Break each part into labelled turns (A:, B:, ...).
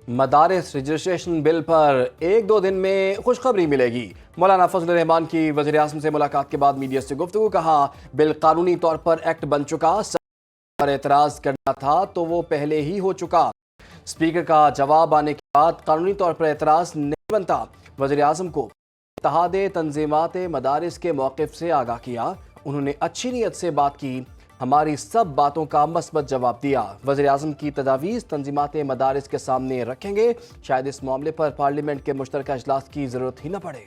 A: مدارس رجسٹریشن بل پر ایک دو دن میں خوشخبری ملے گی۔ مولانا فضل الرحمان کی وزیر اعظم سے ملاقات کے بعد میڈیا سے گفتگو، کہا بل قانونی طور پر ایکٹ بن چکا، پر اعتراض کرنا تھا تو وہ پہلے ہی ہو چکا۔ اسپیکر کا جواب آنے کے بعد قانونی طور پر اعتراض نہیں بنتا۔ وزیر اعظم کو اتحاد تنظیمات مدارس کے موقف سے آگاہ کیا، انہوں نے اچھی نیت سے بات کی، ہماری سب باتوں کا مثبت جواب دیا۔ وزیر اعظم کی تجاویز تنظیمات مدارس کے سامنے رکھیں گے، شاید اس معاملے پر پارلیمنٹ کے مشترکہ اجلاس کی ضرورت ہی نہ پڑے۔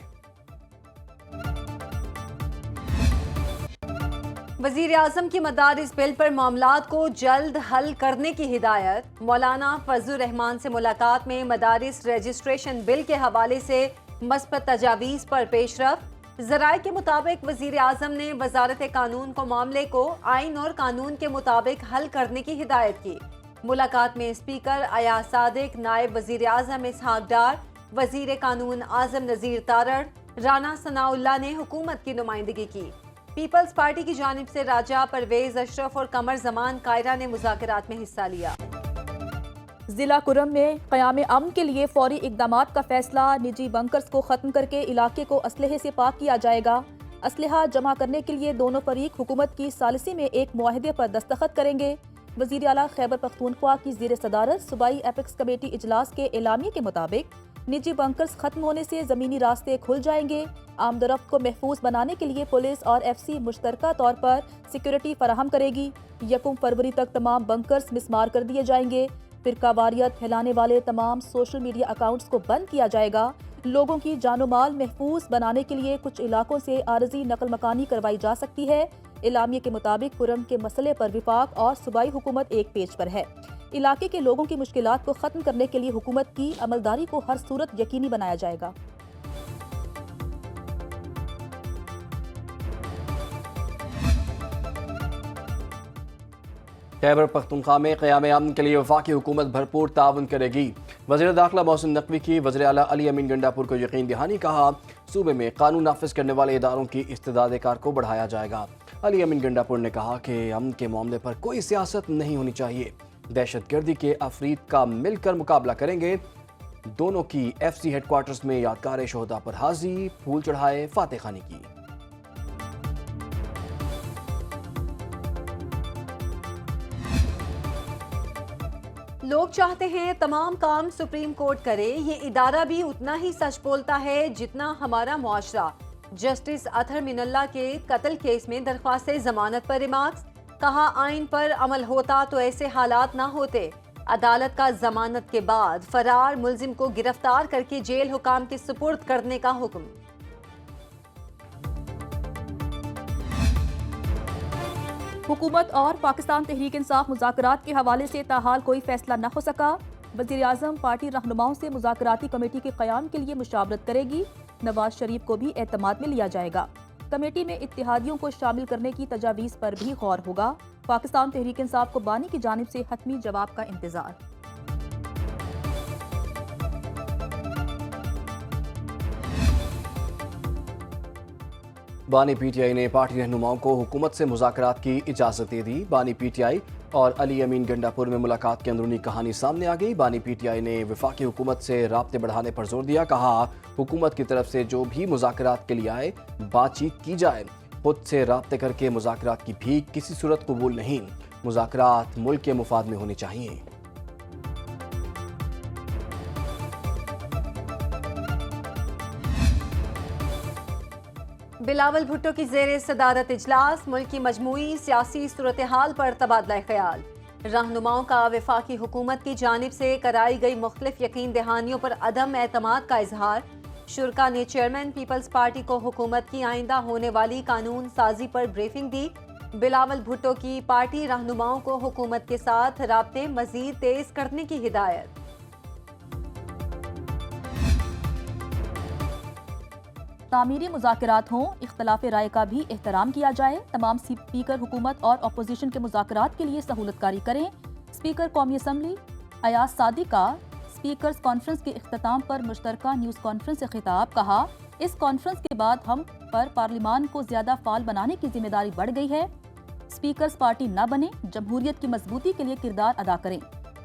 B: وزیر اعظم کی مدارس بل پر معاملات کو جلد حل کرنے کی ہدایت۔ مولانا فضل الرحمان سے ملاقات میں مدارس رجسٹریشن بل کے حوالے سے مثبت تجاویز پر پیش رفت۔ ذرائع کے مطابق وزیر اعظم نے وزارت قانون کو معاملے کو آئین اور قانون کے مطابق حل کرنے کی ہدایت کی۔ ملاقات میں اسپیکر ایاز صادق، نائب وزیر اعظم اسحاق ڈار، وزیر قانون اعظم نذیر تارڑ، رانا ثناء اللہ نے حکومت کی نمائندگی کی۔ پیپلز پارٹی کی جانب سے راجہ پرویز اشرف اور قمر زمان قائرہ نے مذاکرات میں حصہ لیا۔
C: ضلع کرم میں قیام امن کے لیے فوری اقدامات کا فیصلہ، نجی بنکرز کو ختم کر کے علاقے کو اسلحے سے پاک کیا جائے گا۔ اسلحہ جمع کرنے کے لیے دونوں فریق حکومت کی ثالثی میں ایک معاہدے پر دستخط کریں گے۔ وزیر اعلیٰ خیبر پختونخوا کی زیر صدارت صوبائی ایپیکس کمیٹی اجلاس کے اعلامیے کے مطابق نجی بنکرز ختم ہونے سے زمینی راستے کھل جائیں گے۔ آمد و رفت کو محفوظ بنانے کے لیے پولیس اور ایف سی مشترکہ طور پر سیکیورٹی فراہم کرے گی۔ 1 فروری تک تمام بنکرز مسمار کر دیے جائیں گے۔ فرقہ واریت پھیلانے والے تمام سوشل میڈیا اکاؤنٹس کو بند کیا جائے گا۔ لوگوں کی جان و مال محفوظ بنانے کے لیے کچھ علاقوں سے عارضی نقل مکانی کروائی جا سکتی ہے۔ اعلامیے کے مطابق کرم کے مسئلے پر وفاق اور صوبائی حکومت ایک پیج پر ہے۔ علاقے کے لوگوں کی مشکلات کو ختم کرنے کے لیے حکومت کی عملداری کو ہر صورت یقینی بنایا جائے گا۔
A: خیبر پختونخوا میں قیام امن کے لیے وفاقی حکومت بھرپور تعاون کرے گی۔ وزیر داخلہ محسن نقوی کی وزیر اعلیٰ علی امین گنڈاپور کو یقین دہانی، کہا صوبے میں قانون نافذ کرنے والے اداروں کی استعداد کار کو بڑھایا جائے گا۔ علی امین گنڈاپور نے کہا کہ امن کے معاملے پر کوئی سیاست نہیں ہونی چاہیے، دہشت گردی کے افرید کا مل کر مقابلہ کریں گے۔ دونوں کی ایف سی ہیڈ کوارٹرز میں یادگار شہداء پر حاضری، پھول چڑھائے، فاتح خوانی کی۔
B: لوگ چاہتے ہیں تمام کام سپریم کورٹ کرے، یہ ادارہ بھی اتنا ہی سچ بولتا ہے جتنا ہمارا معاشرہ۔ جسٹس اطہر من اللہ کے قتل کیس میں درخواست ضمانت پر ریمارکس، کہا آئین پر عمل ہوتا تو ایسے حالات نہ ہوتے۔ عدالت کا ضمانت کے بعد فرار ملزم کو گرفتار کر کے جیل حکام کے سپرد کرنے کا حکم۔
C: حکومت اور پاکستان تحریک انصاف مذاکرات کے حوالے سے تاحال کوئی فیصلہ نہ ہو سکا۔ وزیر اعظم پارٹی رہنماؤں سے مذاکراتی کمیٹی کے قیام کے لیے مشاورت کرے گی۔ نواز شریف کو بھی اعتماد میں لیا جائے گا۔ کمیٹی میں اتحادیوں کو شامل کرنے کی تجاویز پر بھی غور ہوگا۔ پاکستان تحریک انصاف کو بانی کی جانب سے حتمی جواب کا انتظار۔
A: بانی پی ٹی آئی نے پارٹی رہنماؤں کو حکومت سے مذاکرات کی اجازت دے دی۔ بانی پی ٹی آئی اور علی امین گنڈاپور میں ملاقات کی اندرونی کہانی سامنے آ گئی۔ بانی پی ٹی آئی نے وفاقی حکومت سے رابطے بڑھانے پر زور دیا، کہا حکومت کی طرف سے جو بھی مذاکرات کے لیے آئے بات چیت کی جائے، خود سے رابطے کر کے مذاکرات کی بھیک کسی صورت قبول نہیں، مذاکرات ملک کے مفاد میں ہونے چاہیے۔
B: بلاول بھٹو کی زیر صدارت اجلاس، ملک کی مجموعی سیاسی صورتحال پر تبادلہ خیال۔ رہنماؤں کا وفاقی حکومت کی جانب سے کرائی گئی مختلف یقین دہانیوں پر عدم اعتماد کا اظہار۔ شرکا نے چیئرمین پیپلز پارٹی کو حکومت کی آئندہ ہونے والی قانون سازی پر بریفنگ دی۔ بلاول بھٹو کی پارٹی رہنماؤں کو حکومت کے ساتھ رابطے مزید تیز کرنے کی ہدایت۔
C: تعمیری مذاکرات ہوں، اختلاف رائے کا بھی احترام کیا جائے۔ تمام اسپیکر حکومت اور اپوزیشن کے مذاکرات کے لیے سہولت کاری کریں۔ اسپیکر قومی اسمبلی ایاز صادق کا اسپیکرز کانفرنس کے اختتام پر مشترکہ نیوز کانفرنس سے خطاب، کہا اس کانفرنس کے بعد ہم پر پارلیمان کو زیادہ فعال بنانے کی ذمہ داری بڑھ گئی ہے۔ اسپیکرز پارٹی نہ بنیں، جمہوریت کی مضبوطی کے لیے کردار ادا کریں۔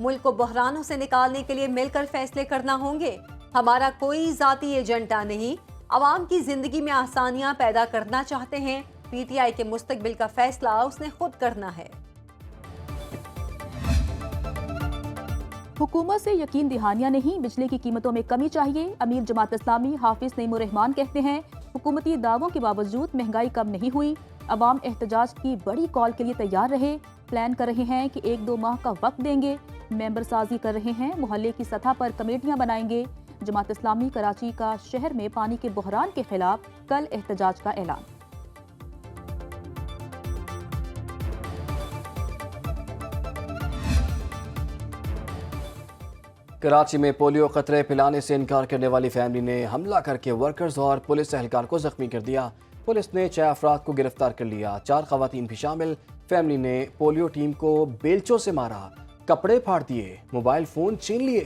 B: ملک کو بحرانوں سے نکالنے کے لیے مل کر فیصلے کرنا ہوں گے. ہمارا کوئی ذاتی ایجنڈا نہیں. عوام کی زندگی میں آسانیاں پیدا کرنا چاہتے ہیں. پی ٹی آئی کے مستقبل کا فیصلہ اس نے خود کرنا ہے.
C: حکومت سے یقین دہانیاں نہیں، بجلی کی قیمتوں میں کمی چاہیے. امیر جماعت اسلامی حافظ نعیم الرحمان کہتے ہیں حکومتی دعووں کے باوجود مہنگائی کم نہیں ہوئی. عوام احتجاج کی بڑی کال کے لیے تیار رہے. پلان کر رہے ہیں کہ 1-2 ماہ کا وقت دیں گے. ممبر سازی کر رہے ہیں. محلے کی سطح پر کمیٹیاں بنائیں گے. جماعت اسلامی کراچی کا شہر میں پانی کے بحران کے خلاف کل احتجاج کا اعلان.
A: کراچی میں پولیو قطرے پلانے سے انکار کرنے والی فیملی نے حملہ کر کے ورکرز اور پولیس اہلکار کو زخمی کر دیا. پولیس نے 6 افراد کو گرفتار کر لیا. 4 خواتین بھی شامل. فیملی نے پولیو ٹیم کو بیلچوں سے مارا، کپڑے پھاڑ دیے، موبائل فون چھین لیے.